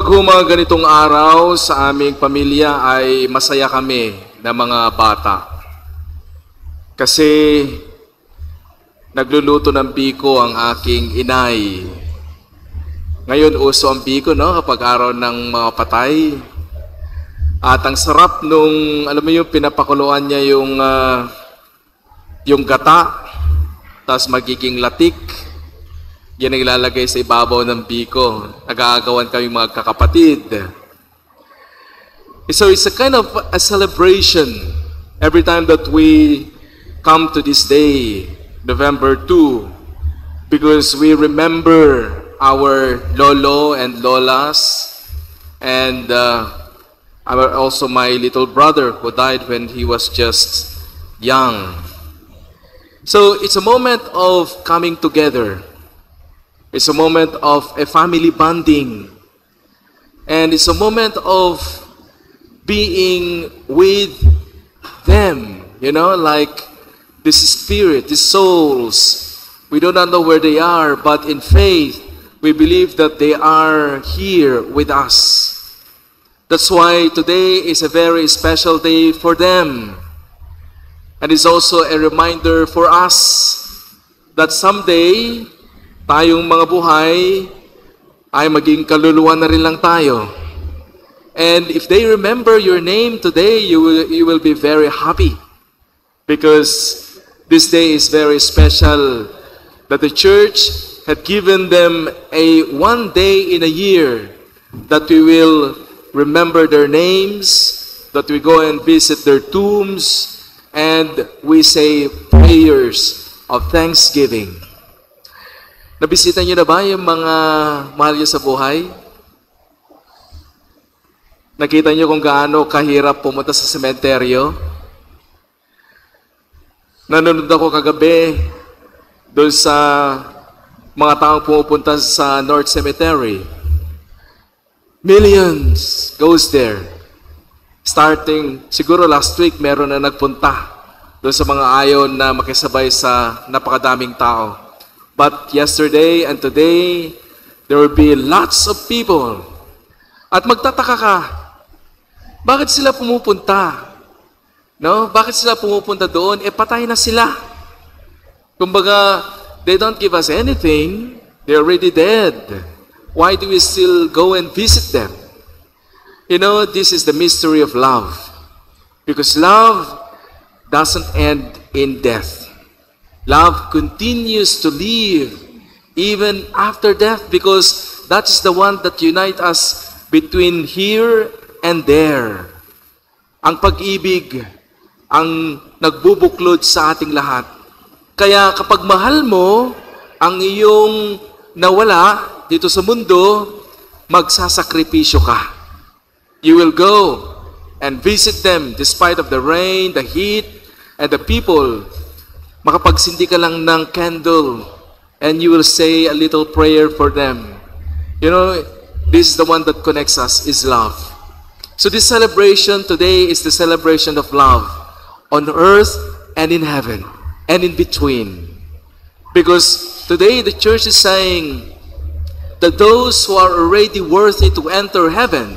Kapag mga ganitong araw sa aming pamilya ay masaya kami na mga bata. Kasi nagluluto ng biko ang aking inay. Ngayon uso ang biko, no? Kapag araw ng mga patay. At ang sarap nung, alam mo yung pinapakuluan niya yung gata, tapos magiging latik. Yan ang ilalagay sa ibabaw ng biko. Nag-aagawan kami mga kakapatid. So it's a kind of a celebration every time that we come to this day, November 2, because we remember our lolo and lolas, and also my little brother who died when he was just young. So it's a moment of coming together. It's a moment of a family bonding. And it's a moment of being with them, you know, like this spirit, these souls. We do not know where they are, but in faith, we believe that they are here with us. That's why today is a very special day for them. And it's also a reminder for us that someday, tayong mga buhay ay maging kaluluwa na rin lang tayo. And if they remember your name today, you will be very happy. Because this day is very special that the church had given them a one day in a year that we will remember their names, that we go and visit their tombs, and we say prayers of thanksgiving. Nabisita niyo na ba yung mga mahal niyo sa buhay? Nakita niyo kung gaano kahirap pumunta sa sementeryo? Nanonood ako kagabi doon sa mga taong pumupunta sa North Cemetery. Millions goes there. Starting, siguro last week, meron na nagpunta doon sa mga ayon na makisabay sa napakadaming tao. But yesterday and today, there will be lots of people. At magtataka ka, bakit sila pumupunta? No? Bakit sila pumupunta doon? Eh, patay na sila. Kumbaga, they don't give us anything. They're already dead. Why do we still go and visit them? You know, this is the mystery of love. Because love doesn't end in death. Love continues to live even after death because that is the one that unites us between here and there. Ang pag-ibig ang nagbubuklod sa ating lahat. Kaya kapag mahal mo ang iyong nawala dito sa mundo, magsasakripisyo ka. You will go and visit them despite of the rain, the heat, and the people. Makapagsindi ka lang ng candle and you will say a little prayer for them. You know, this is the one that connects us, is love. So this celebration today is the celebration of love on earth and in heaven and in between. Because today the church is saying that those who are already worthy to enter heaven,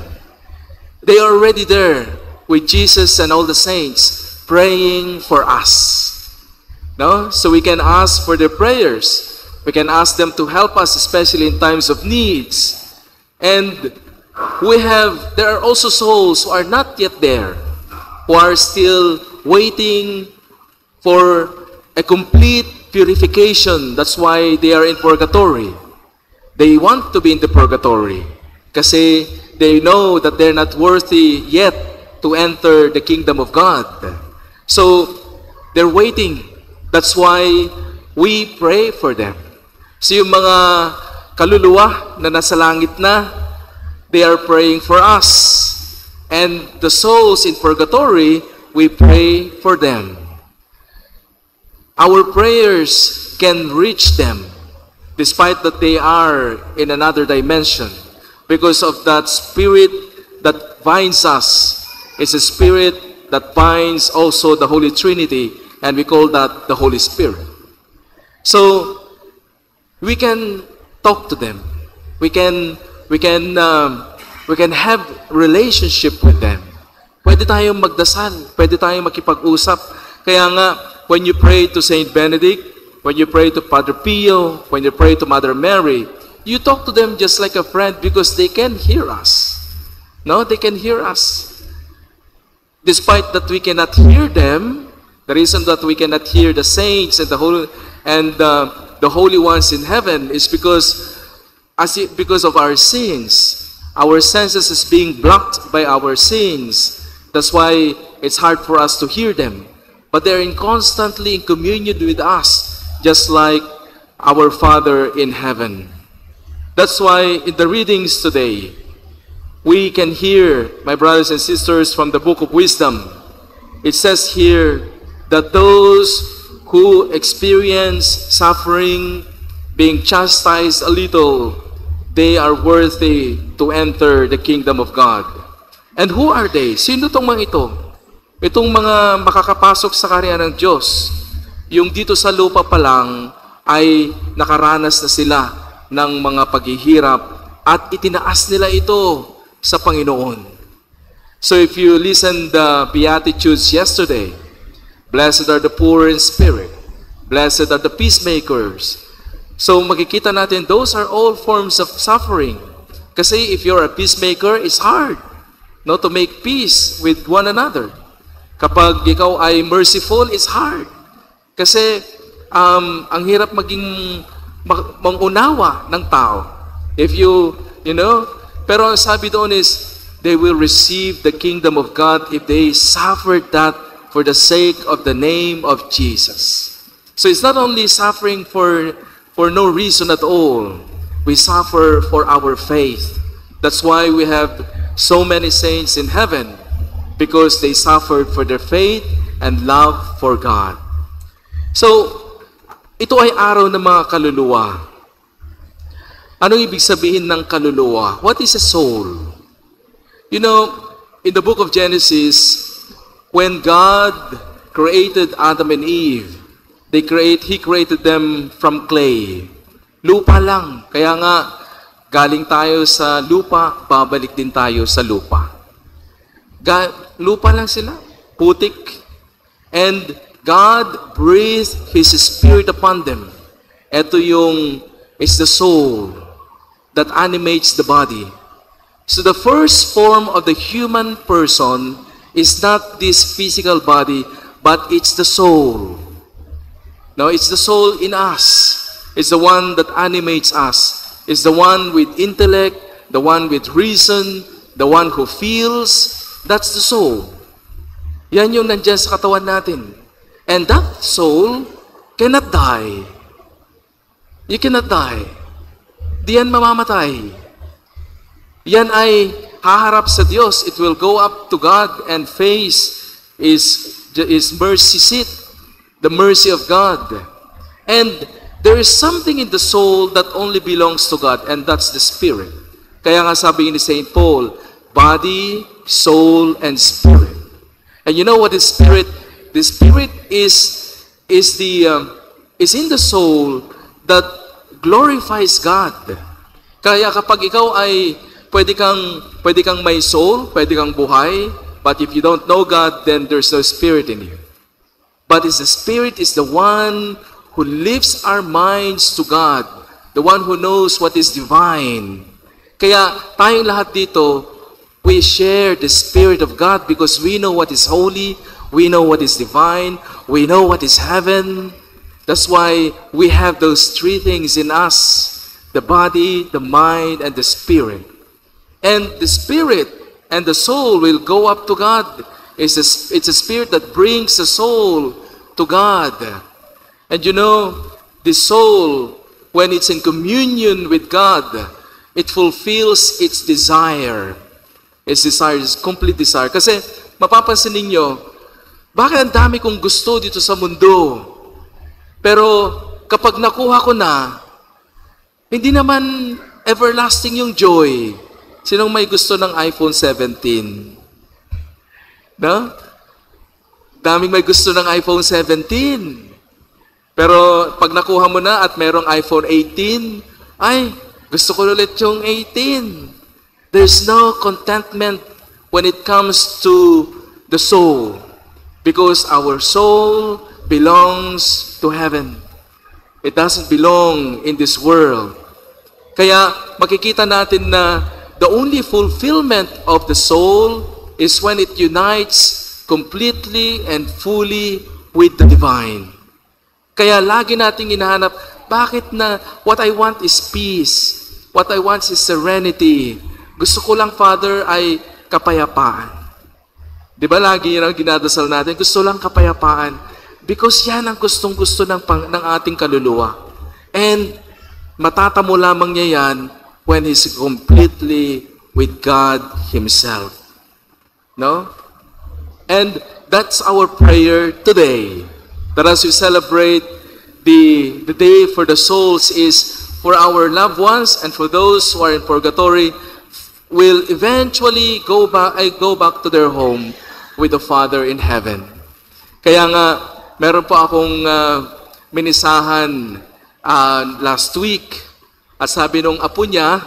they are already there with Jesus and all the saints praying for us. No? So we can ask for their prayers. We can ask them to help us, especially in times of needs. And there are also souls who are not yet there, who are still waiting for a complete purification. That's why they are in purgatory. They want to be in the purgatory kasi they know that they're not worthy yet to enter the kingdom of God. So they're waiting. That's why we pray for them. So yung mga kaluluwa na nasa langit na, they are praying for us. And the souls in purgatory, we pray for them. Our prayers can reach them despite that they are in another dimension because of that spirit that binds us. It's a spirit that binds also the Holy Trinity, and we call that the Holy Spirit. So we can talk to them. We can We can have relationship with them. Pwede tayong magdasal. Pwede tayong makipag-usap. Kaya nga, when you pray to Saint Benedict, when you pray to Padre Pio, when you pray to Mother Mary, you talk to them just like a friend because they can hear us. No, they can hear us. Despite that we cannot hear them, the reason that we cannot hear the saints and the holy ones in heaven is because of our sins. Our senses is being blocked by our sins. That's why it's hard for us to hear them. But they're constantly in communion with us, just like our Father in heaven. That's why in the readings today, we can hear, my brothers and sisters, from the Book of Wisdom. It says here that those who experience suffering, being chastised a little, they are worthy to enter the kingdom of God. And who are they? Sino itong mga ito? Itong mga makakapasok sa kaharian ng Diyos, yung dito sa lupa pa lang ay nakaranas na sila ng mga paghihirap at itinaas nila ito sa Panginoon. So if you listen the Beatitudes yesterday, blessed are the poor in spirit, blessed are the peacemakers. So makikita natin, those are all forms of suffering. Kasi if you're a peacemaker, it's hard to make peace with one another. Kapag ikaw ay merciful, it's hard. Kasi ang hirap maging mangunawa ng tao. If pero ang sabi doon is, they will receive the kingdom of God if they suffered that for the sake of the name of Jesus. So it's not only suffering for no reason at all. We suffer for our faith. That's why we have so many saints in heaven, because they suffered for their faith and love for God. So, ito ay araw ng mga kaluluwa. Anong ibig sabihin ng kaluluwa? What is a soul? In the book of Genesis, when God created Adam and Eve, He created them from clay. Lupa lang. Kaya nga, galing tayo sa lupa, babalik din tayo sa lupa. Lupa lang sila, putik. And God breathed His Spirit upon them. Ito is the soul that animates the body. So the first form of the human person is not this physical body, but it's the soul. No, it's the soul in us. It's the one that animates us. It's the one with intellect, the one with reason, the one who feels. That's the soul. Yan yung nandiyan sa katawan natin. And that soul cannot die. You cannot die. Di yan mamamatay. Yan ay haharap sa Diyos. It will go up to God and face His mercy seat, the mercy of God. And there is something in the soul that only belongs to God, and that's the spirit. Kaya nga sabi ni St. Paul, body, soul, and spirit. And you know what is spirit? The spirit is in the soul that glorifies God. Kaya kapag ikaw ay pwede kang may soul, pwede kang buhay, but if you don't know God, then there's no spirit in you. But the spirit is the one who lifts our minds to God, the one who knows what is divine. Kaya tayong lahat dito, we share the Spirit of God because we know what is holy, we know what is divine, we know what is heaven. That's why we have those three things in us, the body, the mind, and the spirit. And the spirit and the soul will go up to God. It's a spirit that brings the soul to God. And the soul, when it's in communion with God, it fulfills its desire. Its desire is complete desire. Kasi mapapansin ninyo, bakit ang dami kong gusto dito sa mundo? Pero kapag nakuha ko na, hindi naman everlasting yung joy. Sinong may gusto ng iPhone 17? No? Daming may gusto ng iPhone 17. Pero pag nakuha mo na at merong iPhone 18, ay, gusto ko ulit yung 18. There's no contentment when it comes to the soul, because our soul belongs to heaven. It doesn't belong in this world. Kaya makikita natin na the only fulfillment of the soul is when it unites completely and fully with the divine. Kaya lagi nating hinahanap, bakit na what I want is peace. What I want is serenity. Gusto ko lang, Father, ay kapayapaan. Di ba lagi yun ang dinadasal natin? Gusto lang kapayapaan. Because yan ang gustong-gusto ng ating kaluluwa. And matatamo lamang niya yan when He's completely with God Himself. No? And that's our prayer today. That as we celebrate the day for the souls is for our loved ones and for those who are in purgatory will eventually go back to their home with the Father in heaven. Kaya nga, meron po akong minisahan last week at sabi nung apo niya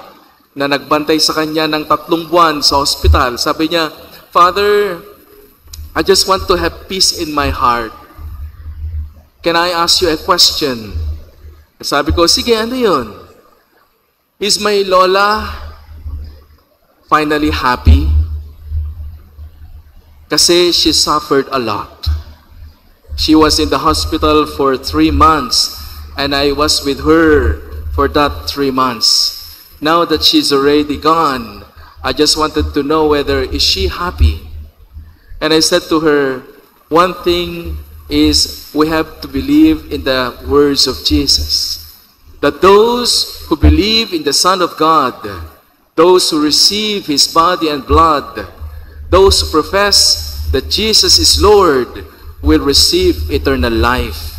na nagbantay sa kanya ng 3 buwan sa ospital, sabi niya, Father, I just want to have peace in my heart. Can I ask you a question? Sabi ko, sige, ano yun? Is my lola finally happy? Kasi she suffered a lot. She was in the hospital for 3 months and I was with her for that 3 months. Now that she's already gone, I just wanted to know whether is she happy. And I said to her, one thing is we have to believe in the words of Jesus. That those who believe in the Son of God, those who receive His body and blood, those who profess that Jesus is Lord, will receive eternal life.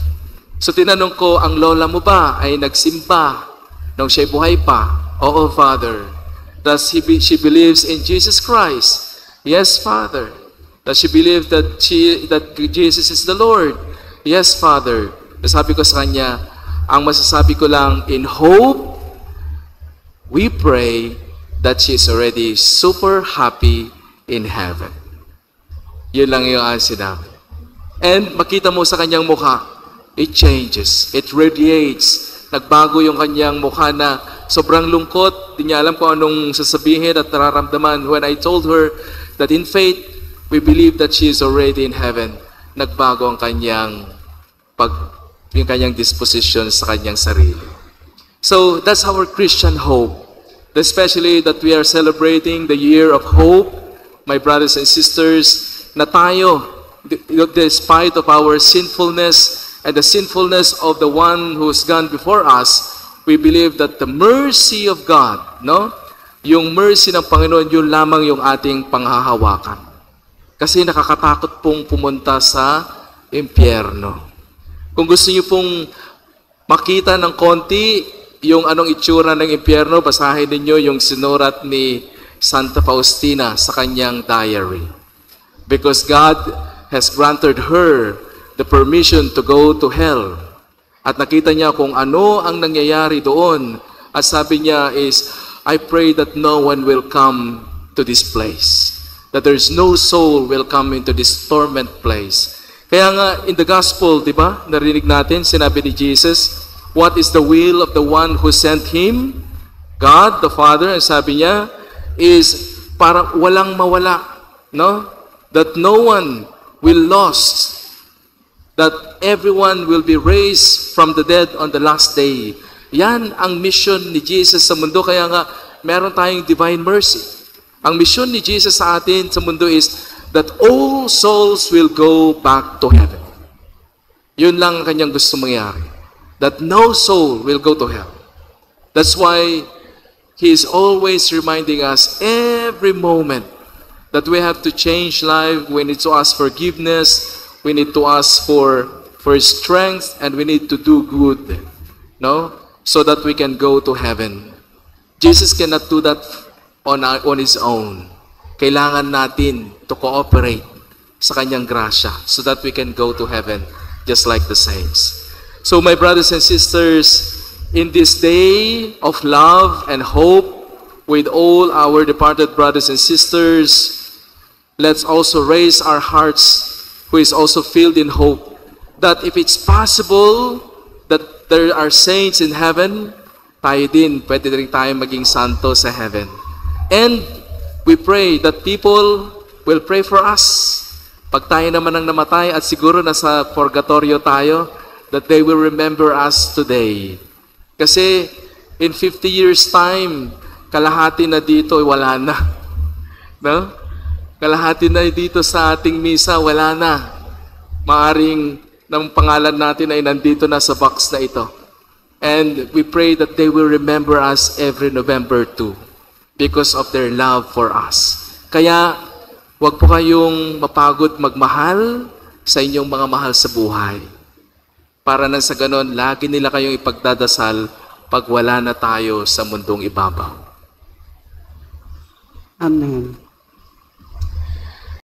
So tinanong ko, ang lola mo ba ay nagsimba nung siya'y buhay pa? Oo, Father. Does she believes in Jesus Christ? Yes, Father. Does she believe that Jesus is the Lord? Yes, Father. Sabi ko sa kanya, ang masasabi ko lang, in hope, we pray that she is already super happy in heaven. Yun lang yung answer namin. And makita mo sa kanyang mukha, it changes, it radiates. Nagbago yung kanyang mukha na sobrang lungkot, di niya alam kung anong sasabihin at nararamdaman. When I told her that in faith, we believe that she is already in heaven, nagbago ang kanyang yung kanyang disposition sa kanyang sarili. So that's our Christian hope, especially that we are celebrating the year of hope, my brothers and sisters, na tayo, despite of our sinfulness and the sinfulness of the one who's gone before us, we believe that the mercy of God, no? Yung mercy ng Panginoon, yun lamang yung ating panghahawakan. Kasi nakakatakot pong pumunta sa impyerno. Kung gusto niyo pong makita ng konti yung anong itsura ng impyerno, basahin ninyo yung sinurat ni Santa Faustina sa kanyang diary. Because God has granted her the permission to go to hell. At nakita niya kung ano ang nangyayari doon. At sabi niya is, I pray that no one will come to this place. That there's no soul will come into this torment place. Kaya nga, in the gospel, di ba, narinig natin, sinabi ni Jesus, what is the will of the one who sent Him? God, the Father, and sabi niya, is para walang mawala, no? That no one will lost, that everyone will be raised from the dead on the last day. Yan ang mission ni Jesus sa mundo, kaya nga, meron tayong divine mercy. Ang mission ni Jesus sa atin sa mundo is that all souls will go back to heaven. Yun lang ang kanyang gusto mangyari. That no soul will go to hell. That's why He is always reminding us every moment that we have to change life. We need to ask forgiveness. We need to ask for strength, and we need to do good, no? So that we can go to heaven. Jesus cannot do that on His own. Kailangan natin to cooperate sa kanyang grasya so that we can go to heaven just like the saints. So my brothers and sisters, in this day of love and hope, with all our departed brothers and sisters, let's also raise our hearts, who is also filled in hope, that if it's possible that there are saints in heaven, tayo din, pwede rin tayo maging santo sa heaven. And we pray that people will pray for us. Pag tayo naman ang namatay at siguro nasa purgatorio tayo, that they will remember us today. Kasi in 50 years time, kalahati na dito, wala na. No? Kalahati na dito sa ating misa, wala na. Maaring ng pangalan natin ay nandito na sa box na ito. And we pray that they will remember us every November 2 because of their love for us. Kaya, huwag po kayong mapagod magmahal sa inyong mga mahal sa buhay. Para na sa ganon, lagi nila kayong ipagdadasal pag wala na tayo sa mundong ibabaw. Amen.